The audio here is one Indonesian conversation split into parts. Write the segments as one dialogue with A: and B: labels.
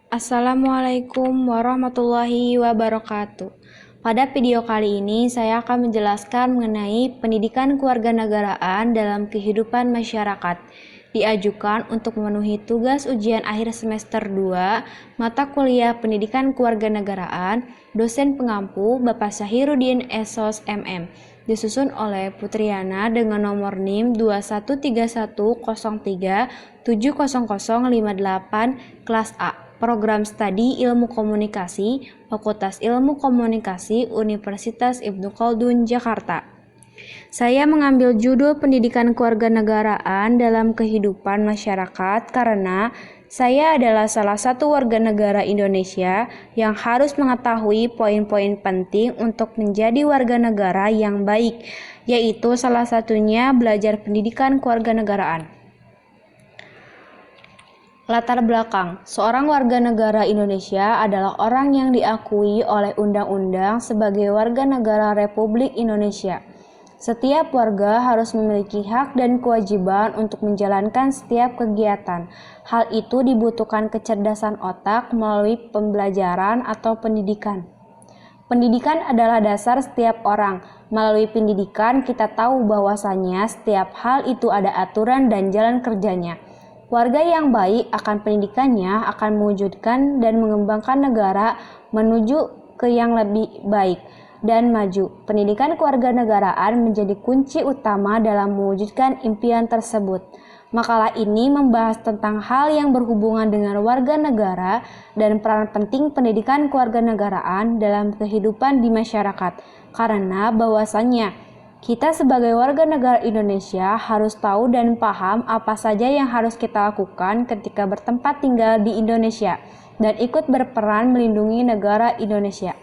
A: Assalamualaikum warahmatullahi wabarakatuh. Pada video kali ini, saya akan menjelaskan mengenai pendidikan kewarganegaraan dalam kehidupan masyarakat. Diajukan untuk memenuhi tugas ujian akhir semester 2, mata kuliah Pendidikan Kewarganegaraan, dosen pengampu Bapak Syahiruddin Esos MM. Disusun oleh Putriana dengan nomor NIM 213103700058 kelas A. Program Studi Ilmu Komunikasi, Fakultas Ilmu Komunikasi, Universitas Ibnu Khaldun, Jakarta. Saya mengambil judul Pendidikan Kewarganegaraan dalam Kehidupan Masyarakat karena saya adalah salah satu warga negara Indonesia yang harus mengetahui poin-poin penting untuk menjadi warga negara yang baik, yaitu salah satunya belajar pendidikan kewarganegaraan. Latar belakang, seorang warga negara Indonesia adalah orang yang diakui oleh undang-undang sebagai warga negara Republik Indonesia. Setiap warga harus memiliki hak dan kewajiban untuk menjalankan setiap kegiatan. Hal itu dibutuhkan kecerdasan otak melalui pembelajaran atau pendidikan. Pendidikan adalah dasar setiap orang. Melalui pendidikan kita tahu bahwasanya setiap hal itu ada aturan dan jalan kerjanya. Warga yang baik akan pendidikannya akan mewujudkan dan mengembangkan negara menuju ke yang lebih baik dan maju. Pendidikan kewarganegaraan menjadi kunci utama dalam mewujudkan impian tersebut. Makalah ini membahas tentang hal yang berhubungan dengan warga negara dan peran penting pendidikan kewarganegaraan dalam kehidupan di masyarakat. Karena bahwasannya kita sebagai warga negara Indonesia harus tahu dan paham apa saja yang harus kita lakukan ketika bertempat tinggal di Indonesia dan ikut berperan melindungi negara Indonesia.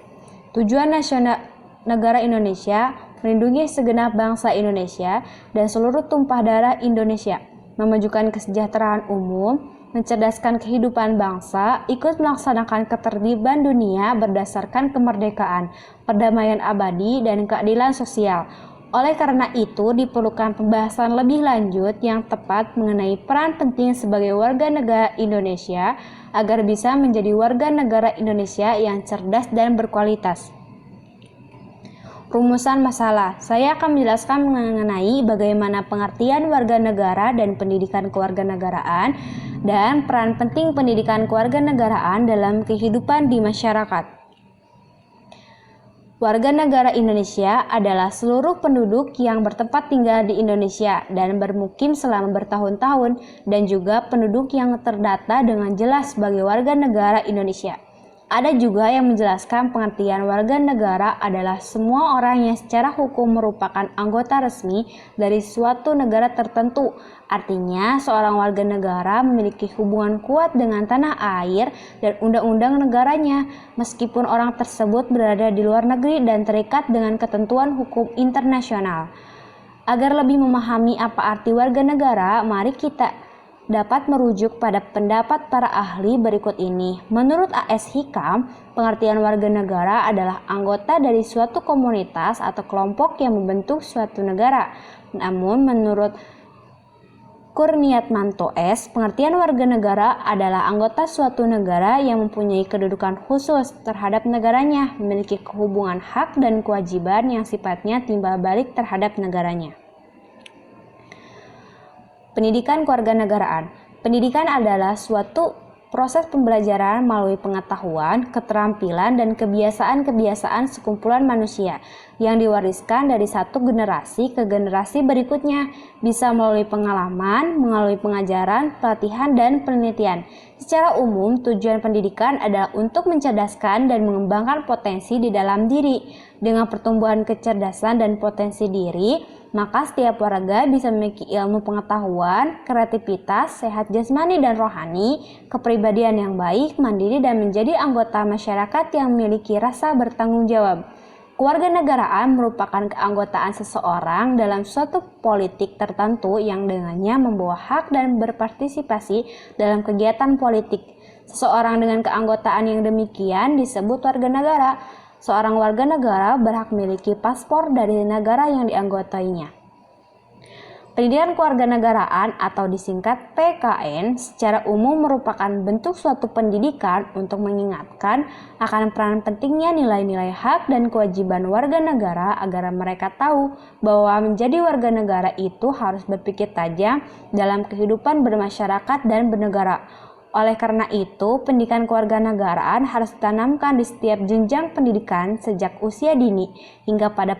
A: Tujuan nasional negara Indonesia melindungi segenap bangsa Indonesia dan seluruh tumpah darah Indonesia, memajukan kesejahteraan umum, mencerdaskan kehidupan bangsa, ikut melaksanakan ketertiban dunia berdasarkan kemerdekaan, perdamaian abadi, dan keadilan sosial. Oleh karena itu, diperlukan pembahasan lebih lanjut yang tepat mengenai peran penting sebagai warga negara Indonesia agar bisa menjadi warga negara Indonesia yang cerdas dan berkualitas. Rumusan masalah. Saya akan menjelaskan mengenai bagaimana pengertian warga negara dan pendidikan kewarganegaraan dan peran penting pendidikan kewarganegaraan dalam kehidupan di masyarakat. Warga negara Indonesia adalah seluruh penduduk yang bertempat tinggal di Indonesia dan bermukim selama bertahun-tahun dan juga penduduk yang terdata dengan jelas sebagai warga negara Indonesia. Ada juga yang menjelaskan pengertian warga negara adalah semua orang yang secara hukum merupakan anggota resmi dari suatu negara tertentu. Artinya, seorang warga negara memiliki hubungan kuat dengan tanah air dan undang-undang negaranya, meskipun orang tersebut berada di luar negeri dan terikat dengan ketentuan hukum internasional. Agar lebih memahami apa arti warga negara, mari kita dapat merujuk pada pendapat para ahli berikut ini. Menurut A.S. Hikam, pengertian warga negara adalah anggota dari suatu komunitas atau kelompok yang membentuk suatu negara. Namun menurut Kurniatmanto S., pengertian warga negara adalah anggota suatu negara yang mempunyai kedudukan khusus terhadap negaranya, memiliki hubungan hak dan kewajiban yang sifatnya timbal balik terhadap negaranya. Pendidikan kewarganegaraan. Pendidikan adalah suatu proses pembelajaran melalui pengetahuan, keterampilan, dan kebiasaan-kebiasaan sekumpulan manusia yang diwariskan dari satu generasi ke generasi berikutnya, bisa melalui pengalaman, melalui pengajaran, pelatihan, dan penelitian. Secara umum, tujuan pendidikan adalah untuk mencerdaskan dan mengembangkan potensi di dalam diri. Dengan pertumbuhan kecerdasan dan potensi diri, maka setiap warga bisa memiliki ilmu pengetahuan, kreativitas, sehat jasmani dan rohani, kepribadian yang baik, mandiri, dan menjadi anggota masyarakat yang memiliki rasa bertanggung jawab. Kewarganegaraan merupakan keanggotaan seseorang dalam suatu politik tertentu yang dengannya membawa hak dan berpartisipasi dalam kegiatan politik. Seseorang dengan keanggotaan yang demikian disebut warga negara. Seorang warga negara berhak memiliki paspor dari negara yang dianggotainya. Pendidikan kewarganegaraan atau disingkat PKN secara umum merupakan bentuk suatu pendidikan untuk mengingatkan akan peran pentingnya nilai-nilai hak dan kewajiban warga negara agar mereka tahu bahwa menjadi warga negara itu harus berpikir tajam dalam kehidupan bermasyarakat dan bernegara. Oleh karena itu, pendidikan kewarganegaraan harus ditanamkan di setiap jenjang pendidikan sejak usia dini hingga pada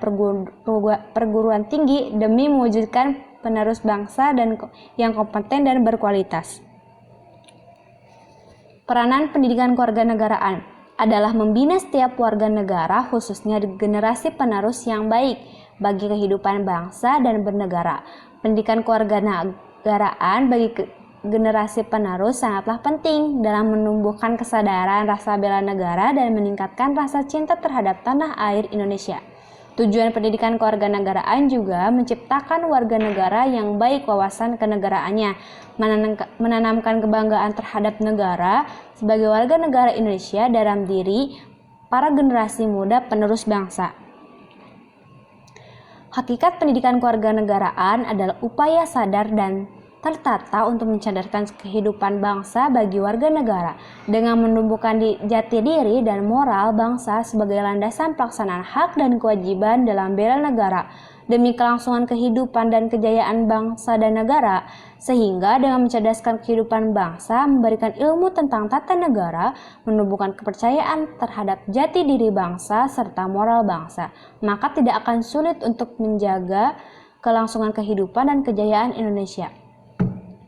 A: perguruan tinggi demi mewujudkan penerus bangsa dan yang kompeten dan berkualitas. Peranan pendidikan kewarganegaraan adalah membina setiap warga negara, khususnya generasi penerus yang baik bagi kehidupan bangsa dan bernegara. Pendidikan kewarganegaraan bagi generasi penerus sangatlah penting dalam menumbuhkan kesadaran rasa bela negara dan meningkatkan rasa cinta terhadap tanah air Indonesia. Tujuan pendidikan kewarganegaraan juga menciptakan warga negara yang baik wawasan kenegaraannya, menanamkan kebanggaan terhadap negara sebagai warga negara Indonesia dalam diri para generasi muda penerus bangsa. Hakikat pendidikan kewarganegaraan adalah upaya sadar dan tertata untuk mencadarkan kehidupan bangsa bagi warga negara dengan menumbuhkan jati diri dan moral bangsa sebagai landasan pelaksanaan hak dan kewajiban dalam bela negara demi kelangsungan kehidupan dan kejayaan bangsa dan negara, sehingga dengan mencerdaskan kehidupan bangsa, memberikan ilmu tentang tata negara, menumbuhkan kepercayaan terhadap jati diri bangsa serta moral bangsa, maka tidak akan sulit untuk menjaga kelangsungan kehidupan dan kejayaan Indonesia.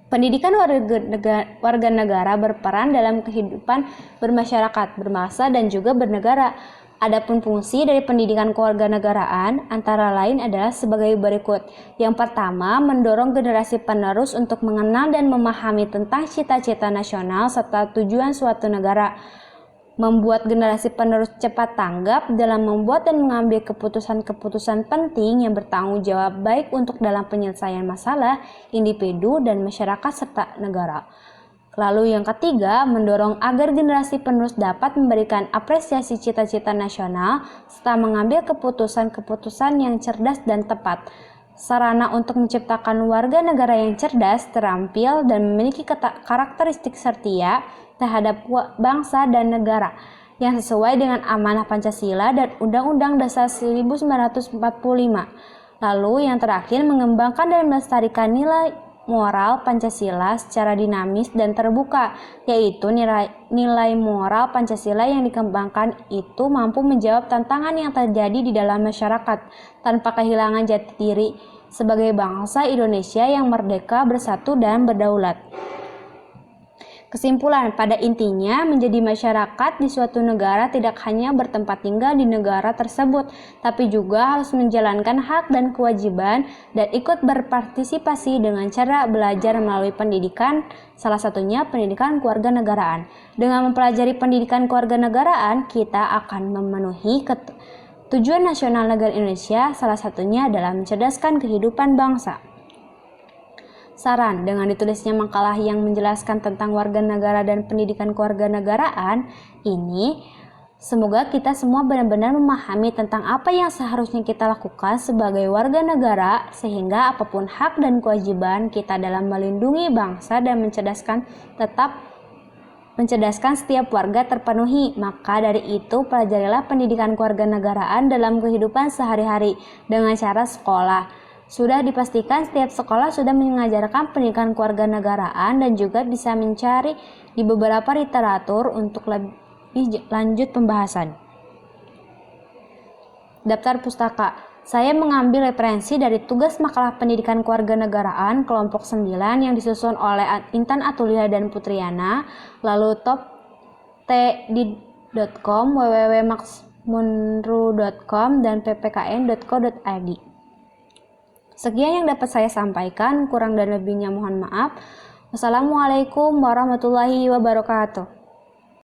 A: Pendidikan warga negara berperan dalam kehidupan bermasyarakat, berbangsa, dan juga bernegara. Adapun fungsi dari pendidikan kewarganegaraan antara lain adalah sebagai berikut. Yang pertama, mendorong generasi penerus untuk mengenal dan memahami tentang cita-cita nasional serta tujuan suatu negara. Membuat generasi penerus cepat tanggap dalam membuat dan mengambil keputusan-keputusan penting yang bertanggung jawab baik untuk dalam penyelesaian masalah individu dan masyarakat serta negara. Lalu yang ketiga, mendorong agar generasi penerus dapat memberikan apresiasi cita-cita nasional serta mengambil keputusan-keputusan yang cerdas dan tepat. Sarana untuk menciptakan warga negara yang cerdas, terampil, dan memiliki karakteristik setia terhadap bangsa dan negara yang sesuai dengan amanah Pancasila dan Undang-Undang Dasar 1945. Lalu yang terakhir, mengembangkan dan melestarikan nilai moral Pancasila secara dinamis dan terbuka, yaitu nilai moral Pancasila yang dikembangkan itu mampu menjawab tantangan yang terjadi di dalam masyarakat tanpa kehilangan jati diri sebagai bangsa Indonesia yang merdeka, bersatu, dan berdaulat. Kesimpulan, pada intinya menjadi masyarakat di suatu negara tidak hanya bertempat tinggal di negara tersebut, tapi juga harus menjalankan hak dan kewajiban dan ikut berpartisipasi dengan cara belajar melalui pendidikan, salah satunya pendidikan kewarganegaraan. Dengan mempelajari pendidikan kewarganegaraan, kita akan memenuhi tujuan nasional negara Indonesia, salah satunya adalah mencerdaskan kehidupan bangsa. Saran, dengan ditulisnya makalah yang menjelaskan tentang warga negara dan pendidikan kewarganegaraan ini, semoga kita semua benar-benar memahami tentang apa yang seharusnya kita lakukan sebagai warga negara, sehingga apapun hak dan kewajiban kita dalam melindungi bangsa dan mencerdaskan setiap warga terpenuhi. Maka dari itu, pelajarilah pendidikan kewarganegaraan dalam kehidupan sehari-hari dengan cara sekolah. Sudah dipastikan setiap sekolah sudah mengajarkan pendidikan kewarganegaraan dan juga bisa mencari di beberapa literatur untuk lebih lanjut pembahasan. Daftar pustaka. Saya mengambil referensi dari tugas makalah pendidikan kewarganegaraan kelompok 9 yang disusun oleh Intan Atulia dan Putriana, lalu toptd.com, www.maxmunru.com, dan ppkn.co.id. Sekian yang dapat saya sampaikan, kurang dan lebihnya mohon maaf. Wassalamualaikum warahmatullahi wabarakatuh.